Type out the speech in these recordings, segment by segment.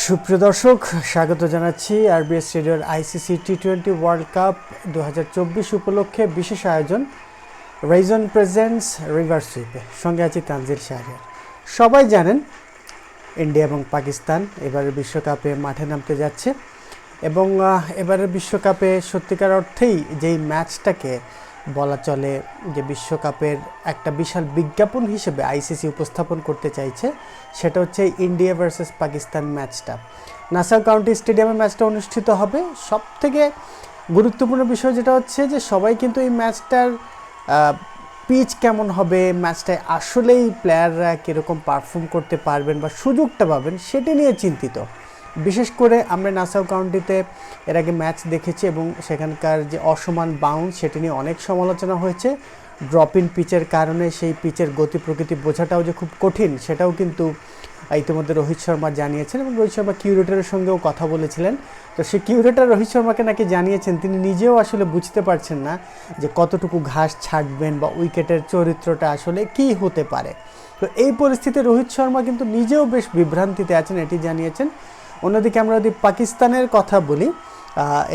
সুপ্রিয় দর্শক, স্বাগত জানাচ্ছি আরবিএস রেডিওর আইসিসি টি-20 ওয়ার্ল্ড কাপ 2024 উপলক্ষে বিশেষ আয়োজন রাইজন প্রেজেন্টস রিভার সুইপে। সঙ্গে আছি তানজিল শাহরিয়ার। সবাই জানেন ইন্ডিয়া এবং পাকিস্তান এবারের বিশ্বকাপে মাঠে নামতে যাচ্ছে এবং এবারের বিশ্বকাপে সত্যিকার অর্থেই যেই ম্যাচটাকে বলা চলে যে বিশ্বকাপের একটা বিশাল বিজ্ঞাপন হিসেবে আইসিসি উপস্থাপন করতে চাইছে, সেটা হচ্ছে ইন্ডিয়া ভার্সেস পাকিস্তান ম্যাচটা। নাসাউ কাউন্টি স্টেডিয়ামে ম্যাচটা অনুষ্ঠিত হবে। সবথেকে গুরুত্বপূর্ণ বিষয় যেটা হচ্ছে যে সবাই কিন্তু এই ম্যাচটার পিচ কেমন হবে, ম্যাচটায় আসলেই প্লেয়াররা কীরকম পারফর্ম করতে পারবেন বা সুযোগটা পাবেন সেটা নিয়ে চিন্তিত। বিশেষ করে আমরা নাসাউ কাউন্টিতে এর আগে ম্যাচ দেখেছি এবং সেখানকার যে অসমান বাউন্স সেটি নিয়ে অনেক সমালোচনা হয়েছে। ড্রপ ইন পিচের কারণে সেই পিচের গতি প্রকৃতি বোঝাটাও যে খুব কঠিন সেটাও কিন্তু ইতিমধ্যে রোহিত শর্মা জানিয়েছেন এবং রোহিত শর্মা কিউরেটরের সঙ্গেও কথা বলেছিলেন। তো সেই কিউরেটর রোহিত শর্মাকে নাকি জানিয়েছেন তিনি নিজেও আসলে বুঝতে পারছেন না যে কতটুকু ঘাস ছাড়বেন বা উইকেটের চরিত্রটা আসলে কী হতে পারে। তো এই পরিস্থিতিতে রোহিত শর্মা কিন্তু নিজেও বেশ বিভ্রান্তিতে আছেন, এটি জানিয়েছেন। অন্যদিকে আমরা যদি পাকিস্তানের কথা বলি,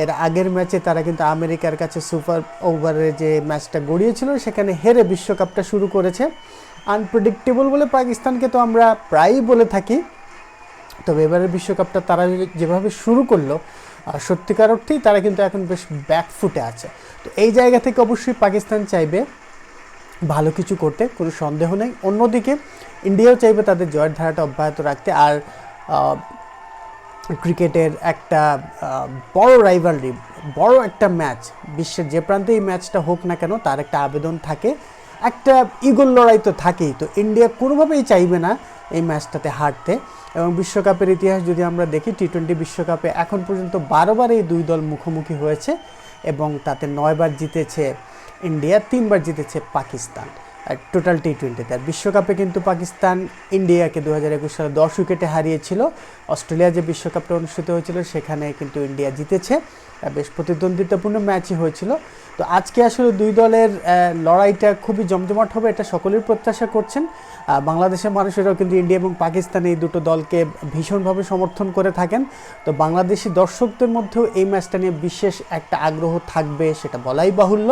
এর আগের ম্যাচে তারা কিন্তু আমেরিকার কাছে সুপার ওভারে যে ম্যাচটা গড়িয়েছিল সেখানে হেরে বিশ্বকাপটা শুরু করেছে। আনপ্রেডিক্টেবল বলে পাকিস্তানকে তো আমরা প্রায়ই বলে থাকি, তবে এবারের বিশ্বকাপটা তারা যেভাবে শুরু করলো সত্যিকার অর্থেই তারা কিন্তু এখন বেশ ব্যাকফুটে আছে। তো এই জায়গা থেকে অবশ্যই পাকিস্তান চাইবে ভালো কিছু করতে, কোনো সন্দেহ নেই। অন্যদিকে ইন্ডিয়াও চাইবে তাদের জয়ের ধারাটা অব্যাহত রাখতে। আর ক্রিকেটের একটা বড় রাইভালরি, বড় একটা ম্যাচ, বিশ্বের যে প্রান্তে এই ম্যাচটা হোক না কেন তার একটা আবেদন থাকে, একটা ইগল লড়াই তো থাকেই। তো ইন্ডিয়া কোনোভাবেই চাইবে না এই ম্যাচটাতে হারতে। এবং বিশ্বকাপের ইতিহাস যদি আমরা দেখি, টি-20 বিশ্বকাপে এখন পর্যন্ত 12 বার এই দুই দল মুখোমুখি হয়েছে এবং তাতে 9 বার জিতেছে ইন্ডিয়া, 3 বার জিতেছে পাকিস্তান টোটাল টি-20তে। আর বিশ্বকাপে কিন্তু পাকিস্তান ইন্ডিয়াকে 2021 সালে 10 উইকেটে হারিয়েছিল। অস্ট্রেলিয়া যে বিশ্বকাপটা অনুষ্ঠিত হয়েছিল সেখানে কিন্তু ইন্ডিয়া জিতেছে, বেশ প্রতিদ্বন্দ্বিতাপূর্ণ ম্যাচই হয়েছিল। তো আজকে আসলে দুই দলের লড়াইটা খুবই জমজমাট হবে, এটা সকলেই প্রত্যাশা করছেন। বাংলাদেশের মানুষেরাও কিন্তু ইন্ডিয়া এবং পাকিস্তান এই দুটো দলকে ভীষণভাবে সমর্থন করে থাকেন। তো বাংলাদেশি দর্শকদের মধ্যেও এই ম্যাচটা নিয়ে বিশেষ একটা আগ্রহ থাকবে, সেটা বলাই বাহুল্য।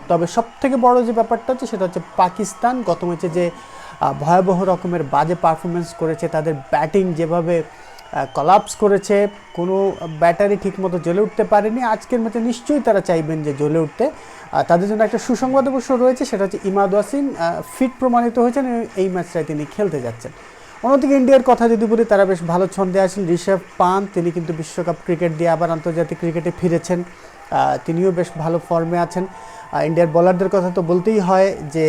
তবে সবথেকে বড় যে ব্যাপারটা হচ্ছে সেটা হচ্ছে পাকিস্তান গত ম্যাচে যে ভয়াবহ রকমের বাজে পারফরমেন্স করেছে, তাদের ব্যাটিং যেভাবে কলাপস করেছে, কোনো ব্যাটারি ঠিকমতো জ্বলে উঠতে পারেনি। আজকের ম্যাচে নিশ্চয়ই তারা চাইবেন যে জ্বলে উঠতে। তাদের জন্য একটা সুসংবাদ অবশ্য রয়েছে, সেটা হচ্ছে ইমাদ ওয়াসিম ফিট প্রমাণিত হয়েছেন, এই ম্যাচটায় তিনি খেলতে যাচ্ছেন। অন্যদিকে ইন্ডিয়ার কথা যদি বলি, তারা বেশ ভালো ছন্দে আছেন। ঋষভ পান্ত তিনি কিন্তু বিশ্বকাপ ক্রিকেট দিয়ে আবার আন্তর্জাতিক ক্রিকেটে ফিরেছেন, তিনিও বেশ ভালো ফর্মে আছেন। ইন্ডিয়ার বোলারদের কথা তো বলতেই হয় যে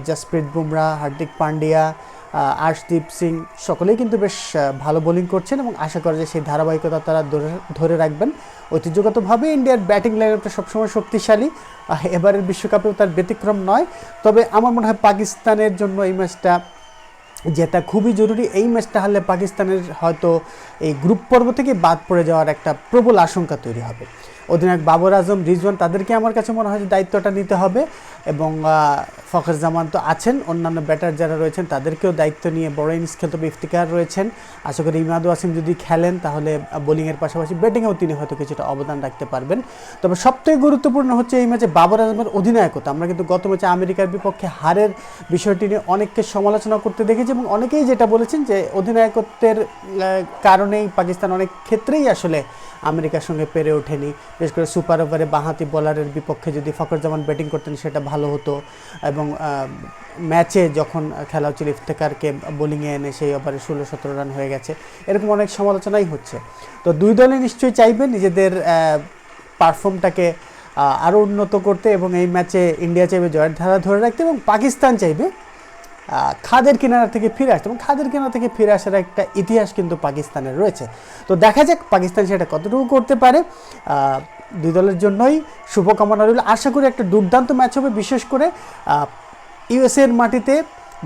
জসপ্রীত বুমরা, হার্দিক পান্ডিয়া, আর্শদীপ সিং সকলেই কিন্তু বেশ ভালো বোলিং করছেন এবং আশা করা যায় সেই ধারাবাহিকতা তারা ধরে রাখবেন। ঐতিহ্যগতভাবে ইন্ডিয়ার ব্যাটিং লাইনআপটা সবসময় শক্তিশালী, এবারের বিশ্বকাপেও তার ব্যতিক্রম নয়। তবে আমার মনে হয় পাকিস্তানের জন্য এই ম্যাচটা জেতা খুবই জরুরি। এই ম্যাচটা হারলে পাকিস্তানের হয়তো এই গ্রুপ পর্ব থেকে বাদ পড়ে যাওয়ার একটা প্রবল আশঙ্কা তৈরি হবে। অধিনায়ক বাবর আজম, রিজওয়ান তাদেরকে আমার কাছে মনে হয় যে দায়িত্বটা নিতে হবে এবং ফখর জামান তো আছেন, অন্যান্য ব্যাটার যারা রয়েছেন তাদেরকেও দায়িত্ব নিয়ে বড় ইনিংস খেলতে হবে। ইফতিকার রয়েছেন, আশা করি ইমাদ ওয়াসিম যদি খেলেন তাহলে বোলিংয়ের পাশাপাশি ব্যাটিংয়েও তিনি হয়তো কিছুটা অবদান রাখতে পারবেন। তবে সবথেকে গুরুত্বপূর্ণ হচ্ছে এই ম্যাচে বাবর আজমের অধিনায়কত্ব। আমরা কিন্তু গত ম্যাচে আমেরিকার বিপক্ষে হারের বিষয়টি নিয়ে অনেককে সমালোচনা করতে দেখেছি এবং অনেকেই যেটা বলেছেন যে অধিনায়কত্বের কারণেই পাকিস্তান অনেক ক্ষেত্রেই আসলে আমেরিকার সঙ্গে পেরে ওঠেনি। বিশেষ করে সুপার ওভারে বাঁহাতি বোলারের বিপক্ষে যদি ফখর জামান ব্যাটিং করতেন সেটা ভালো হতো এবং ম্যাচে যখন খেলা হচ্ছিল ইফতেখারকে বোলিংয়ে এনে সেই ওভারে 16-17 রান হয়ে গেছে, এরকম অনেক সমালোচনাই হচ্ছে। তো দুই দলই নিশ্চয়ই চাইবে নিজেদের পারফর্মটাকে আরও উন্নত করতে এবং এই ম্যাচে ইন্ডিয়া চাইবে জয়ের ধারা ধরে রাখতে এবং পাকিস্তান চাইবে খাদের কিনারা থেকে ফিরে আসতে। এবং খাদের কিনারা থেকে ফিরে আসার একটা ইতিহাস কিন্তু পাকিস্তানের রয়েছে। তো দেখা যাক পাকিস্তান সেটা কতটুকু করতে পারে। দুই দলের জন্যই শুভকামনা রইল। আশা করি একটা দুর্দান্ত ম্যাচ হবে, বিশেষ করে ইউএসএর মাটিতে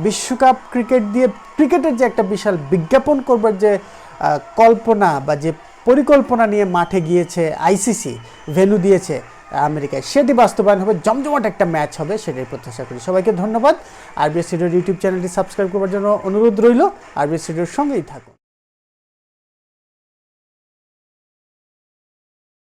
বিশ্বকাপ ক্রিকেট দিয়ে ক্রিকেটের যে একটা বিশাল বিজ্ঞাপন করবার যে কল্পনা বা যে পরিকল্পনা নিয়ে মাঠে গিয়েছে আইসিসি, ভেন্যু দিয়েছে আমেরিকায়, সেটি বাস্তবায়ন হবে, জমজমাট একটা ম্যাচ হবে, সেটাই প্রত্যাশা করি। সবাইকে ধন্যবাদ। আরবিএস রেডিওর ইউটিউব চ্যানেলটি সাবস্ক্রাইব করার জন্য অনুরোধ রইল। আরবিএস রেডিওর সঙ্গেই থাকুন।